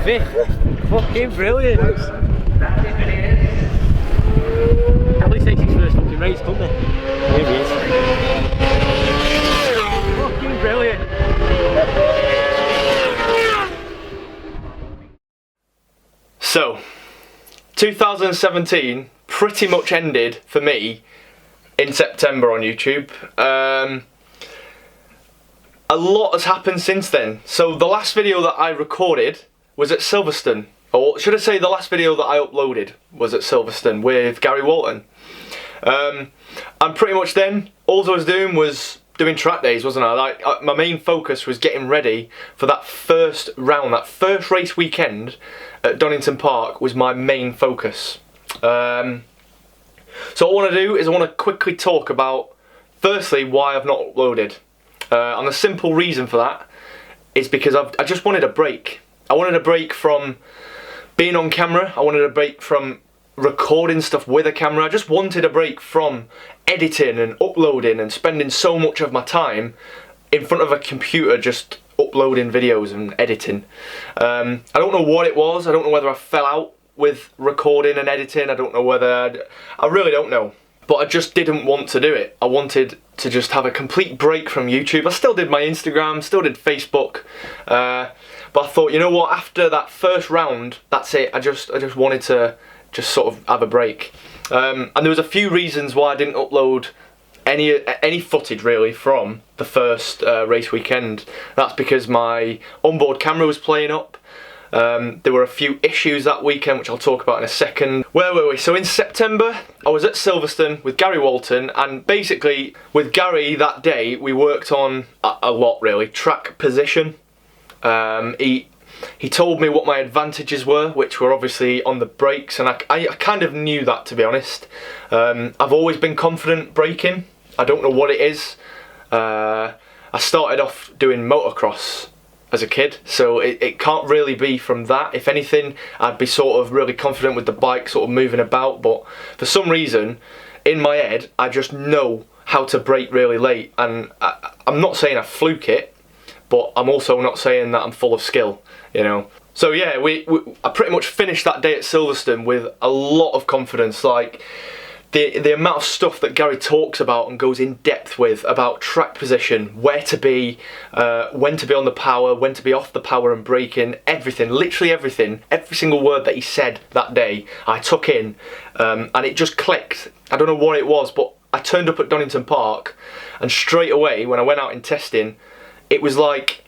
5th. Fucking brilliant. At least takes his first fucking race, doesn't it? Here he is. Fucking brilliant. So, 2017 pretty much ended for me in September on YouTube. A lot has happened since then. So the last video that I recorded was at Silverstone, or should I say the last video that I uploaded was at Silverstone with Gary Walton. And pretty much then, all I was doing was doing track days, wasn't I? Like, my main focus was getting ready for that first round, that first race weekend at Donington Park was my main focus. So what I want to do is I want to quickly talk about, firstly, why I've not uploaded. And the simple reason for that is because I just wanted a break. I wanted a break from being on camera. I wanted a break from recording stuff with a camera. I just wanted a break from editing and uploading and spending so much of my time in front of a computer just uploading videos and editing. I don't know what it was. I don't know whether I fell out with recording and editing. I don't know whether I really don't know. But I just didn't want to do it. I wanted to just have a complete break from YouTube. I still did my Instagram, still did Facebook, but I thought, you know what? After that first round, that's it. I just wanted to just sort of have a break. And there was a few reasons why I didn't upload any footage really from the first race weekend. That's because my onboard camera was playing up. There were a few issues that weekend, which I'll talk about in a second. Where were we? So in September, I was at Silverstone with Gary Walton, and basically with Gary that day, we worked on a lot really. Track position. He told me what my advantages were, which were obviously on the brakes, and I kind of knew that, to be honest. I've always been confident braking. I don't know what it is. I started off doing motocross as a kid, so it can't really be from that. If anything, I'd be sort of really confident with the bike sort of moving about, but for some reason in my head I just know how to brake really late, and I'm not saying I fluke it, but I'm also not saying that I'm full of skill, you know. So yeah, I pretty much finished that day at Silverstone with a lot of confidence. Like the amount of stuff that Gary talks about and goes in depth with about track position, where to be, when to be on the power, when to be off the power and braking, everything, literally everything, every single word that he said that day, I took in, and it just clicked. I don't know what it was, but I turned up at Donington Park, and straight away when I went out in testing, it was literally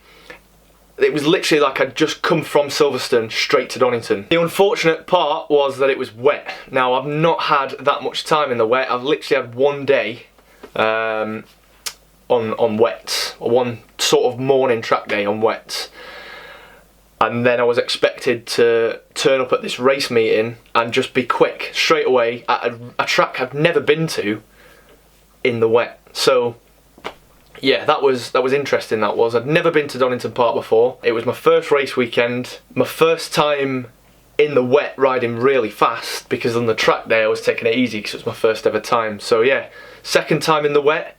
like I'd just come from Silverstone straight to Donington. The unfortunate part was that it was wet. Now, I've not had that much time in the wet. I've literally had one day on wets, or one sort of morning track day on wets. And then I was expected to turn up at this race meeting and just be quick, straight away, at a track I've never been to in the wet. So yeah, that was interesting. That was. I'd never been to Donington Park before. It was my first race weekend, my first time in the wet riding really fast, because on the track day I was taking it easy because it was my first ever time. So yeah, second time in the wet,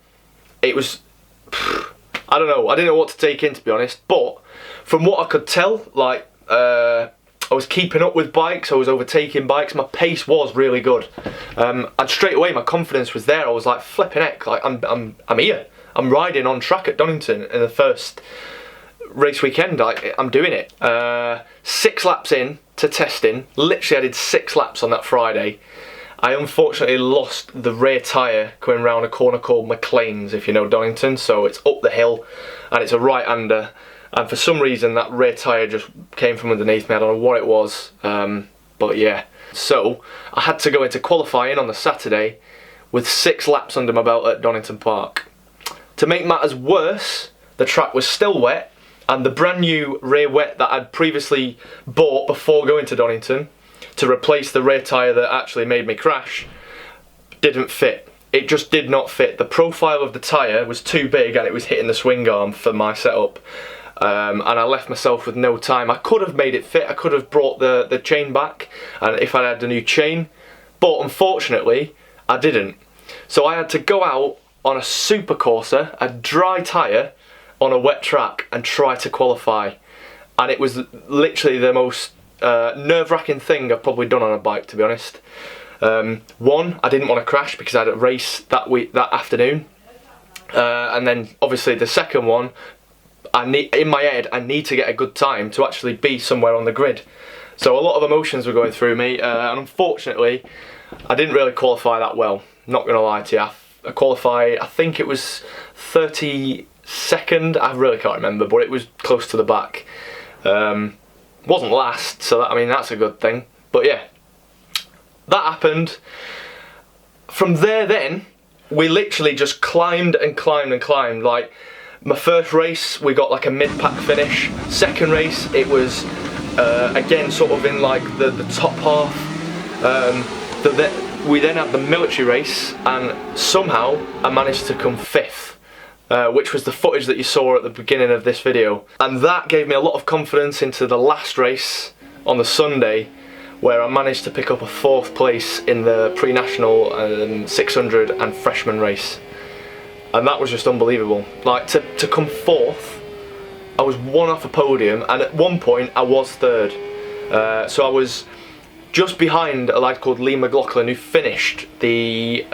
it was, I don't know, I didn't know what to take in, to be honest, but from what I could tell, like, I was keeping up with bikes, I was overtaking bikes, my pace was really good. And straight away my confidence was there. I was like, flipping heck, like I'm here. I'm riding on track at Donington in the first race weekend. I'm doing it. 6 laps in to testing. Literally I did 6 laps on that Friday. I unfortunately lost the rear tyre going round a corner called McLean's, if you know Donington. So it's up the hill and it's a right-hander. And for some reason that rear tyre just came from underneath me. I don't know what it was. But yeah. So I had to go into qualifying on the Saturday with 6 laps under my belt at Donington Park. To make matters worse, the track was still wet, and the brand new rear wet that I'd previously bought before going to Donington to replace the rear tyre that actually made me crash didn't fit. It just did not fit. The profile of the tyre was too big and it was hitting the swing arm for my setup. And I left myself with no time. I could have made it fit, I could have brought the chain back, and if I had a new chain, but unfortunately I didn't. So I had to go out on a supercorsa, a dry tyre, on a wet track and try to qualify. and it was literally the most nerve-wracking thing I've probably done on a bike, to be honest. One, I didn't want to crash because I had a race that afternoon, and then obviously the second one, in my head I need to get a good time to actually be somewhere on the grid. So a lot of emotions were going through me, and unfortunately I didn't really qualify that well, not going to lie to you. I qualified, I think it was 32nd, I really can't remember, but it was close to the back. Wasn't last, so I mean that's a good thing. But yeah, that happened. From there then, we literally just climbed and climbed and climbed. Like, my first race, we got like a mid-pack finish. Second race, it was again sort of in like the top half. We then had the military race, and somehow I managed to come 5th. Which was the footage that you saw at the beginning of this video. And that gave me a lot of confidence into the last race on the Sunday, where I managed to pick up a 4th place in the pre-national 600 and freshman race. And that was just unbelievable. Like, to come 4th, I was one off a podium, and at one point I was 3rd. So I was just behind a lad called Lee McLaughlin, who finished the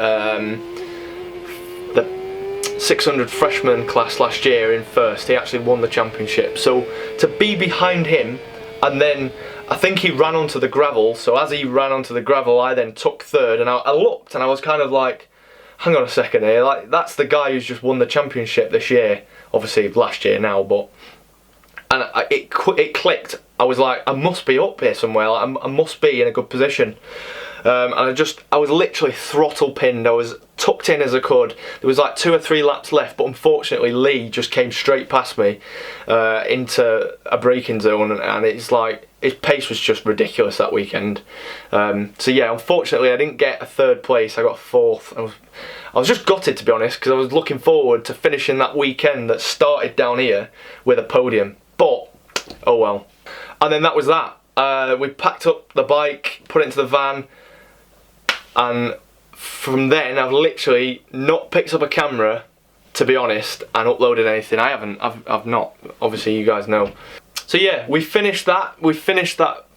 600 freshman class last year in 1st. He actually won the championship. So to be behind him, and then I think he ran onto the gravel, so as he ran onto the gravel I then took 3rd, and I looked and I was kind of like, hang on a second here, like, that's the guy who's just won the championship this year, obviously last year now, but, and it clicked. I was like, I must be up here somewhere, like, I must be in a good position. And I was literally throttle pinned. I was tucked in as I could. There was like 2 or 3 laps left, but unfortunately Lee just came straight past me into a braking zone, and it's like, his pace was just ridiculous that weekend. So yeah, unfortunately I didn't get a 3rd place, I got 4th. I was just gutted, to be honest, because I was looking forward to finishing that weekend that started down here with a podium, but oh well. And then that was that. We packed up the bike, put it into the van, and from then I've literally not picked up a camera, to be honest, and uploaded anything. I haven't, I've not, obviously you guys know. So yeah, we finished that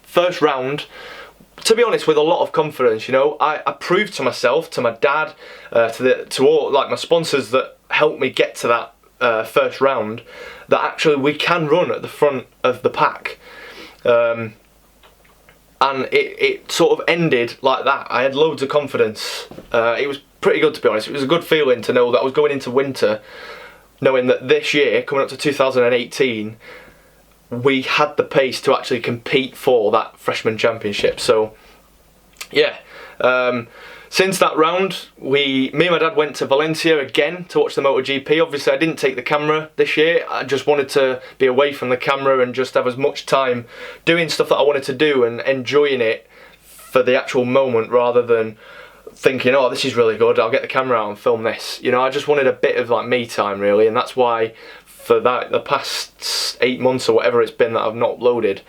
first round, to be honest, with a lot of confidence. You know, I proved to myself, to my dad, to all like my sponsors that helped me get to that first round, that actually we can run at the front of the pack. And it sort of ended like that. I had loads of confidence. It was pretty good, to be honest. It was a good feeling to know that I was going into winter knowing that this year, coming up to 2018, we had the pace to actually compete for that freshman championship. So yeah, since that round, me and my dad went to Valencia again to watch the MotoGP. Obviously I didn't take the camera this year. I just wanted to be away from the camera and just have as much time doing stuff that I wanted to do and enjoying it for the actual moment, rather than thinking, oh, this is really good, I'll get the camera out and film this. You know, I just wanted a bit of like me time really, and that's why for the past 8 months or whatever it's been that I've not uploaded,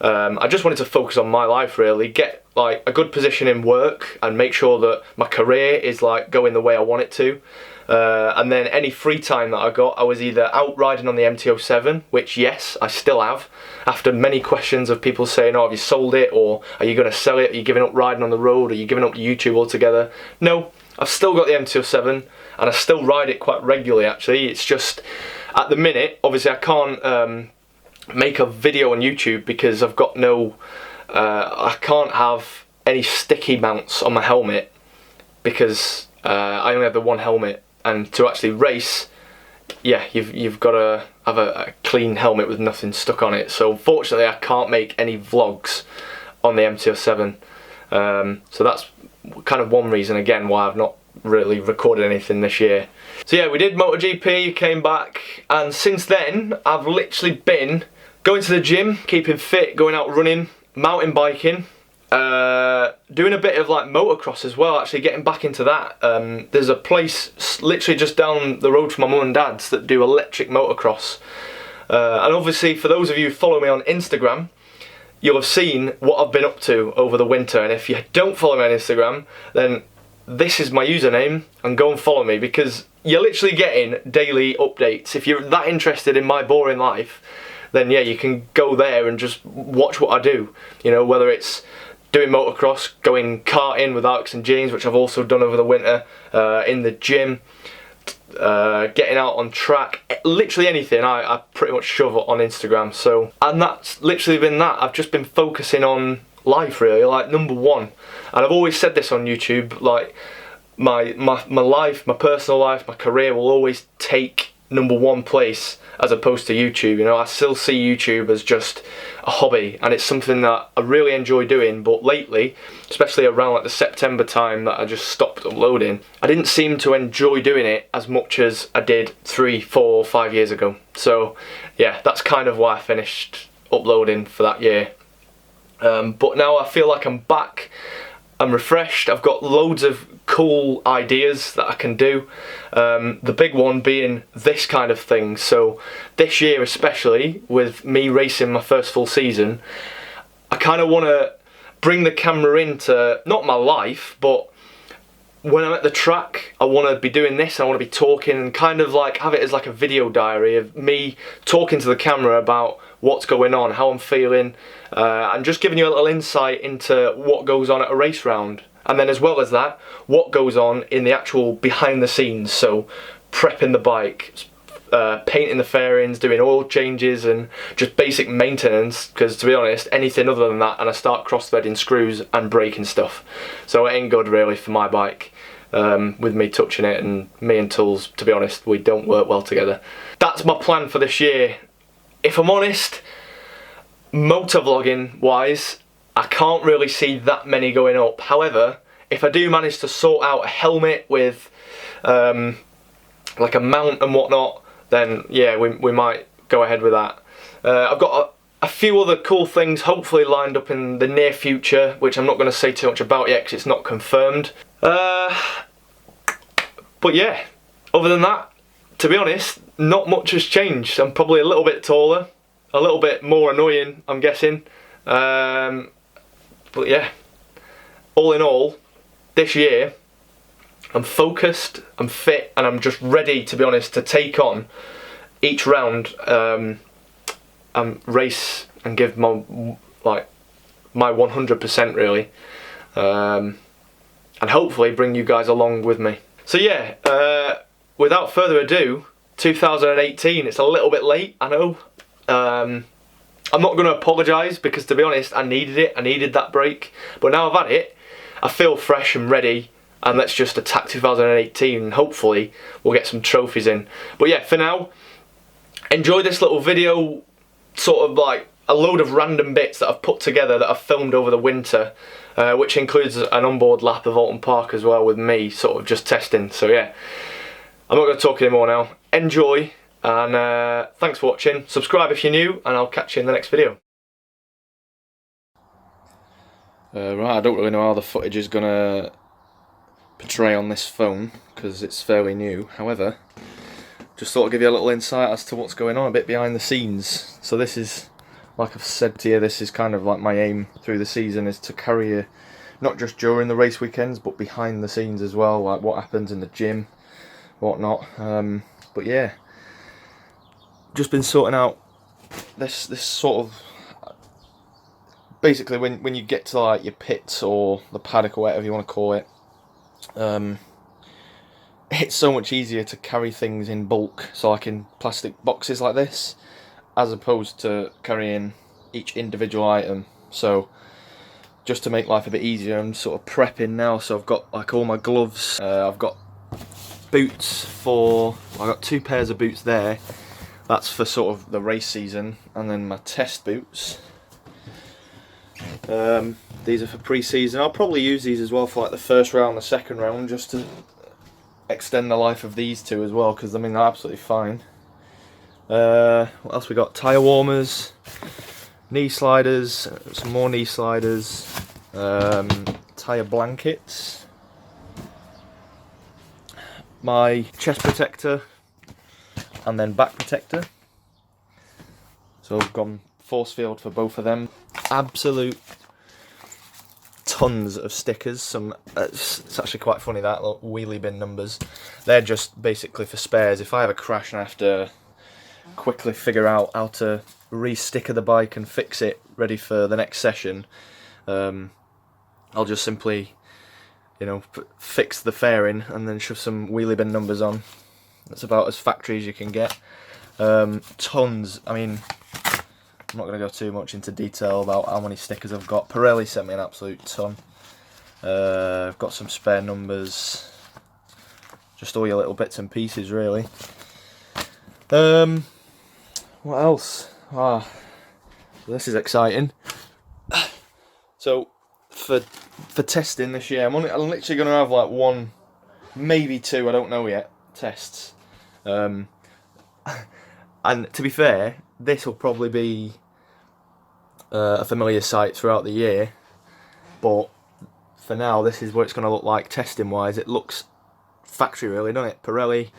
I just wanted to focus on my life really, get like a good position in work and make sure that my career is like going the way I want it to. And then any free time that I got, I was either out riding on the MT-07, which yes, I still have, after many questions of people saying, oh, have you sold it, or are you going to sell it, are you giving up riding on the road, are you giving up YouTube altogether? No, I've still got the MT-07 and I still ride it quite regularly actually. It's just, at the minute, obviously I can't make a video on YouTube because I've got no, I can't have any sticky mounts on my helmet because I only have the one helmet, and to actually race, yeah, you've got to have a clean helmet with nothing stuck on it. So unfortunately I can't make any vlogs on the MT-07. So that's kind of one reason again why I've not really recorded anything this year. So yeah, we did MotoGP, came back, and since then I've literally been going to the gym, keeping fit, going out running, mountain biking, doing a bit of like motocross as well, actually getting back into that. There's a place literally just down the road from my mum and dad's that do electric motocross. And obviously for those of you who follow me on Instagram, you'll have seen what I've been up to over the winter, and if you don't follow me on Instagram, then this is my username, and go and follow me, because you're literally getting daily updates. If you're that interested in my boring life, then yeah, you can go there and just watch what I do. You know, whether it's doing motocross, going karting with Alex and James, which I've also done over the winter, in the gym, getting out on track, literally anything I pretty much shove on Instagram. So, and that's literally been that. I've just been focusing on life, really, like number one. And I've always said this on YouTube, like my life, my personal life, my career will always take number one place as opposed to YouTube. You know, I still see YouTube as just a hobby, and it's something that I really enjoy doing, but lately, especially around like the September time that I just stopped uploading, I didn't seem to enjoy doing it as much as I did 3, 4, 5 years ago. So yeah, that's kind of why I finished uploading for that year. But now I feel like I'm back, I'm refreshed, I've got loads of cool ideas that I can do. The big one being this kind of thing. So this year especially, with me racing my first full season, I kind of want to bring the camera into, not my life, but when I'm at the track, I want to be doing this, I want to be talking and kind of like have it as like a video diary of me talking to the camera about what's going on, how I'm feeling, and just giving you a little insight into what goes on at a race round. And then as well as that, what goes on in the actual behind the scenes, so prepping the bike, painting the fairings, doing oil changes and just basic maintenance, because to be honest, anything other than that and I start cross-threading screws and breaking stuff. So it ain't good really for my bike, with me touching it, and me and tools, to be honest, we don't work well together. That's my plan for this year. If I'm honest, motovlogging wise, I can't really see that many going up. However, if I do manage to sort out a helmet with like a mount and whatnot, then yeah, we might go ahead with that. I've got a few other cool things hopefully lined up in the near future, which I'm not going to say too much about yet because it's not confirmed. But yeah, other than that, to be honest, not much has changed. I'm probably a little bit taller, a little bit more annoying, I'm guessing. But yeah, all in all, this year, I'm focused, I'm fit, and I'm just ready, to be honest, to take on each round, race and give my 100% really, and hopefully bring you guys along with me. So yeah, without further ado, 2018, it's a little bit late, I know. I'm not going to apologise because, to be honest, I needed it. I needed that break. But now I've had it, I feel fresh and ready. And let's just attack 2018 and hopefully we'll get some trophies in. But yeah, for now, enjoy this little video, sort of like a load of random bits that I've put together that I've filmed over the winter, which includes an onboard lap of Alton Park as well with me, sort of just testing. So yeah, I'm not going to talk anymore now. Enjoy. And thanks for watching. Subscribe if you're new, and I'll catch you in the next video. Right, I don't really know how the footage is going to portray on this phone because it's fairly new. However, just thought I'd give you a little insight as to what's going on, a bit behind the scenes. So this is, like I've said to you, this is kind of like my aim through the season, is to carry you not just during the race weekends but behind the scenes as well, like what happens in the gym, whatnot. But yeah, just been sorting out this sort of, basically when you get to like your pits or the paddock or whatever you want to call it, it's so much easier to carry things in bulk, so like in plastic boxes like this, as opposed to carrying each individual item. So just to make life a bit easier, I'm sort of prepping now. So I've got like all my gloves, I've got boots I've got 2 pairs of boots there. That's for sort of the race season, and then my test boots. These are for pre-season. I'll probably use these as well for like the first round, the second round, just to extend the life of these 2 as well, because I mean they're absolutely fine. What else we got? Tyre warmers, knee sliders, some more knee sliders, tyre blankets, my chest protector, and then back protector. So I've gone force field for both of them. Absolute tons of stickers. Some it's actually quite funny, that little wheelie bin numbers. They're just basically for spares. If I have a crash and I have to quickly figure out how to re-sticker the bike and fix it ready for the next session, I'll just simply, you know, fix the fairing and then shove some wheelie bin numbers on. That's about as factory as you can get. Tons, I mean, I'm not going to go too much into detail about how many stickers I've got. Pirelli sent me an absolute ton. I've got some spare numbers, just all your little bits and pieces really. What else? This is exciting. So for testing this year, I'm literally going to have like 1, maybe 2, I don't know yet, tests. And to be fair, this will probably be a familiar sight throughout the year, but for now this is what it's going to look like testing wise. It looks factory really, doesn't it? Pirelli,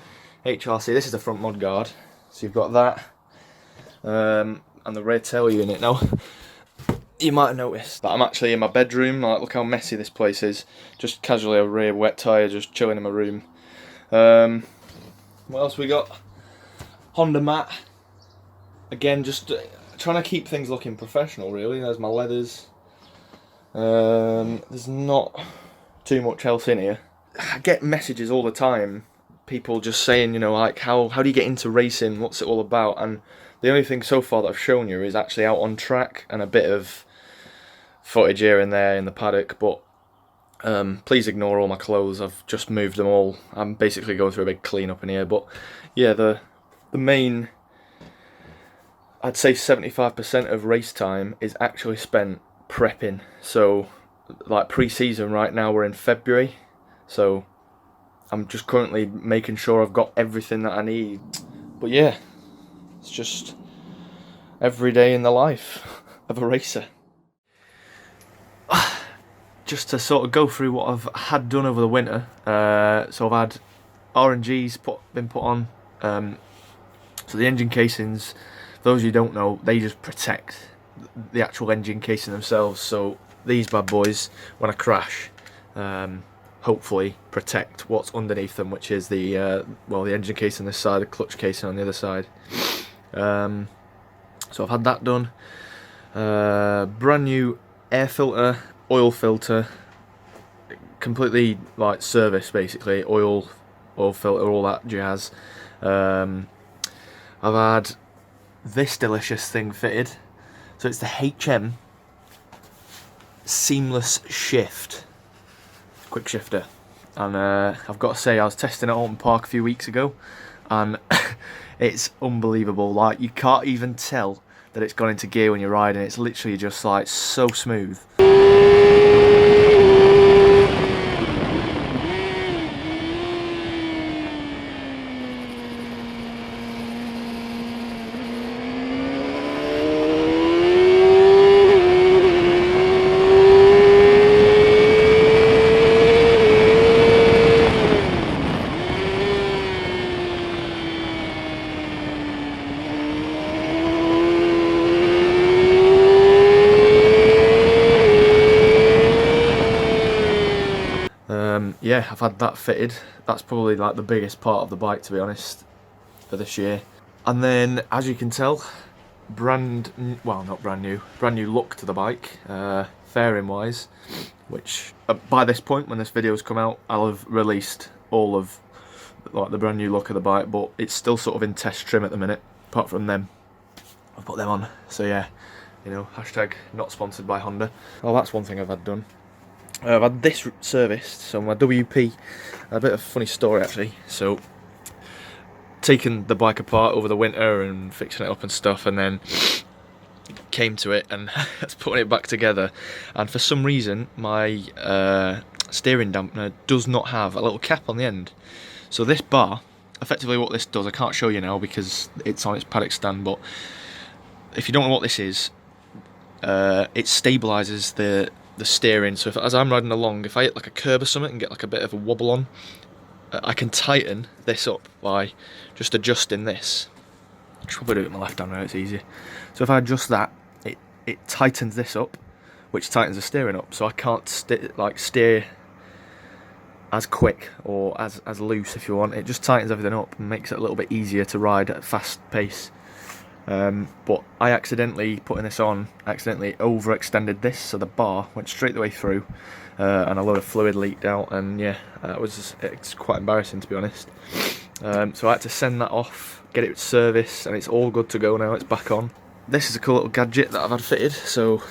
HRC, this is the front mudguard, so you've got that, and the rear tail unit. Now, you might have noticed that I'm actually in my bedroom. Like, look how messy this place is. Just casually a rear wet tyre, just chilling in my room. What else we got? Honda mat. Again, just trying to keep things looking professional really. There's my leathers. There's not too much else in here. I get messages all the time, people just saying, you know, like, how do you get into racing, what's it all about? And the only thing so far that I've shown you is actually out on track and a bit of footage here and there in the paddock, but please ignore all my clothes. I've just moved them all. I'm basically going through a big clean up in here, but yeah, the main, I'd say 75% of race time is actually spent prepping. So like pre-season right now, we're in February, so I'm just currently making sure I've got everything that I need. But yeah, it's just every day in the life of a racer. Just to sort of go through what I've had done over the winter. So I've had R&Gs been put on. So the engine casings, those of you who don't know, they just protect the actual engine casing themselves. So these bad boys, when I crash, hopefully protect what's underneath them, which is the well, the engine casing on this side, the clutch casing on the other side. So I've had that done. Brand new air filter, oil filter, completely like service basically, oil filter, all that jazz. I've had this delicious thing fitted. So it's the HM seamless shift, quick shifter, and I've got to say, I was testing it at Alton Park a few weeks ago, and it's unbelievable. Like, you can't even tell that it's gone into gear when you're riding. It's literally just like so smooth. Yeah, I've had that fitted. That's probably like the biggest part of the bike, to be honest, for this year. And then, as you can tell, brand new look to the bike, fairing wise, which by this point, when this video's come out, I'll have released all of like the brand new look of the bike, but it's still sort of in test trim at the minute. Apart from them, I've put them on. So yeah, you know, hashtag not sponsored by Honda. Oh, that's one thing I've had done. I've had this serviced, so my WP, a bit of a funny story actually. So, taking the bike apart over the winter and fixing it up and stuff, and then came to it and putting it back together, and for some reason my steering dampener does not have a little cap on the end. So this bar, effectively what this does, I can't show you now because it's on its paddock stand, but if you don't know what this is, it stabilises the steering. So as I'm riding along, if I hit like a curb or something and get like a bit of a wobble on, I can tighten this up by just adjusting this. I should probably do it with my left hand now, it's easier. So if I adjust that, it tightens this up, which tightens the steering up, so I can't steer as quick or as loose if you want. It just tightens everything up and makes it a little bit easier to ride at a fast pace. But I accidentally, putting this on, accidentally overextended this, so the bar went straight the way through, and a lot of fluid leaked out, and yeah, it's quite embarrassing, to be honest. So I had to send that off, get it serviced, and it's all good to go now. It's back on. This is a cool little gadget that I've had fitted. So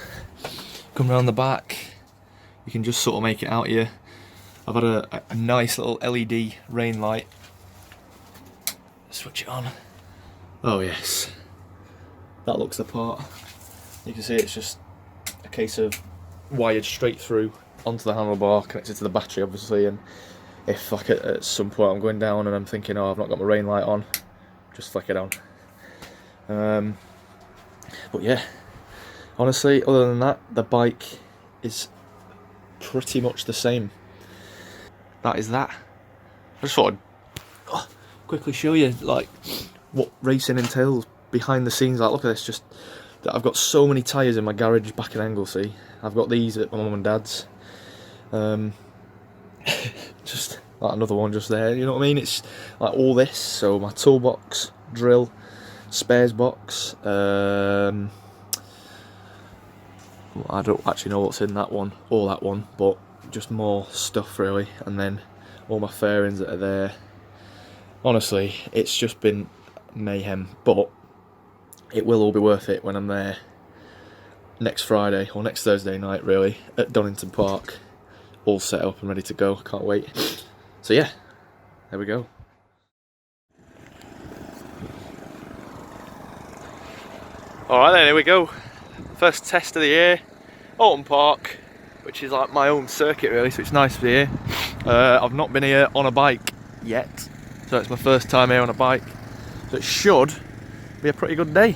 come around the back, you can just sort of make it out here. I've had a nice little LED rain light. Switch it on. Oh yes, that looks the part. You can see it's just a case of wired straight through onto the handlebar, connected to the battery obviously, and if like at some point I'm going down and I'm thinking, oh, I've not got my rain light on, just flick it on. But yeah, honestly, other than that, the bike is pretty much the same. That is that. I just thought I'd quickly show you like what racing entails behind the scenes. Like, look at this, just that I've got so many tyres in my garage back in Anglesey. I've got these at my mum and dad's. Just like another one just there, you know what I mean? It's like all this, so my toolbox, drill, spares box, I don't actually know what's in that one or that one, but just more stuff really, and then all my fairings that are there. Honestly, it's just been mayhem, but it will all be worth it when I'm there next Friday or next Thursday night really at Donington Park, all set up and ready to go. Can't wait. So yeah, there we go. Alright then, here we go. First test of the year, Alton Park, which is like my own circuit really, so it's nice to be here. I've not been here on a bike yet, so it's my first time here on a bike, so it should be a pretty good day.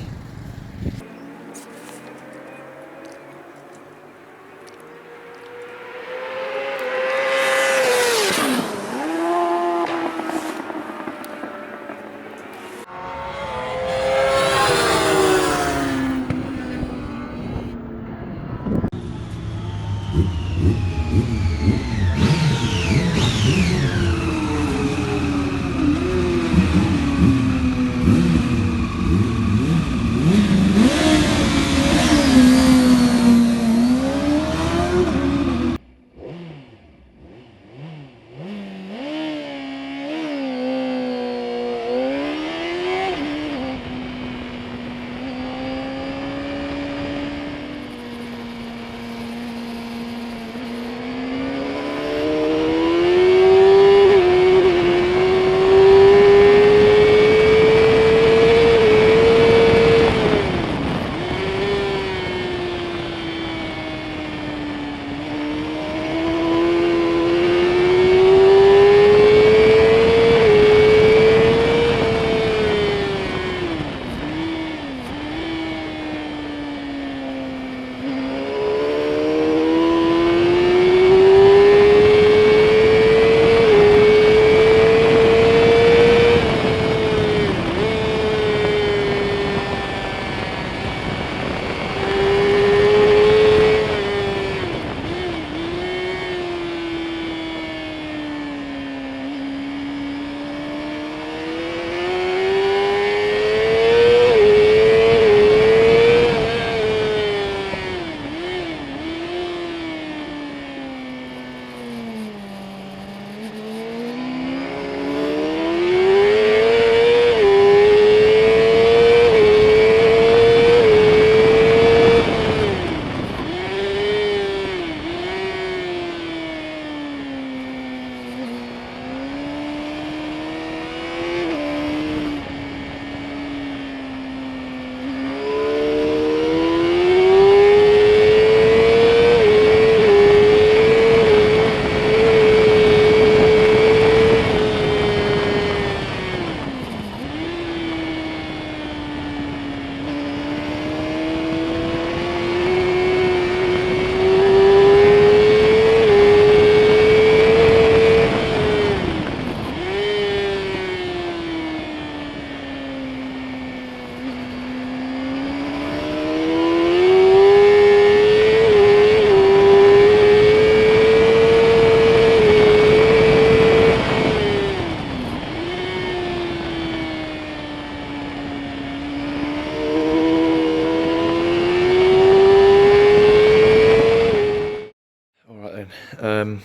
The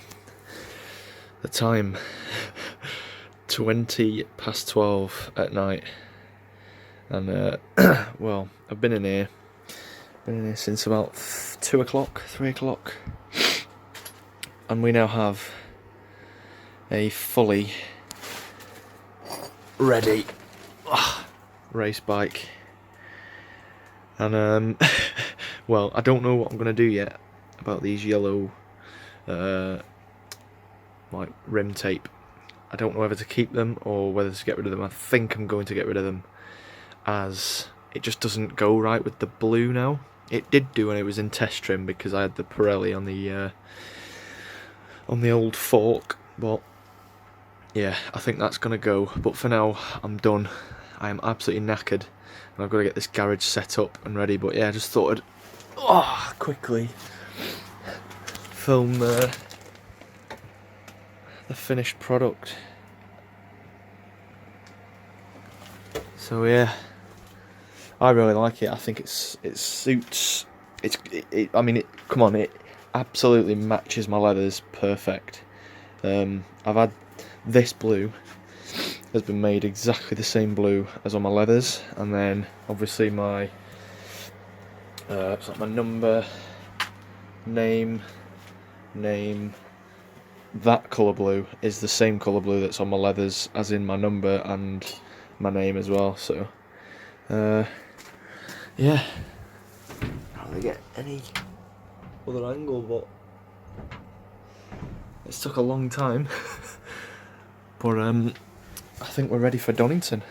time 12 at night, and well, I've been in here since about 2 o'clock, 3 o'clock, and we now have a fully ready race bike. And well, I don't know what I'm gonna do yet about these yellow like rim tape. I don't know whether to keep them or whether to get rid of them. I think I'm going to get rid of them, as it just doesn't go right with the blue now. It did do when it was in test trim, because I had the Pirelli on the old fork, but yeah, I think that's gonna go. But for now, I'm done. I am absolutely knackered, and I've got to get this garage set up and ready. But yeah, I just thought I'd quickly film the finished product. So yeah, I really like it. I think it suits. I mean, come on, it absolutely matches my leathers perfect. I've had this blue has been made exactly the same blue as on my leathers, and then obviously my it's like my number, name. That colour blue is the same colour blue that's on my leathers as in my number and my name as well. So yeah, can't really get any other angle, but it's took a long time. But I think we're ready for Donington.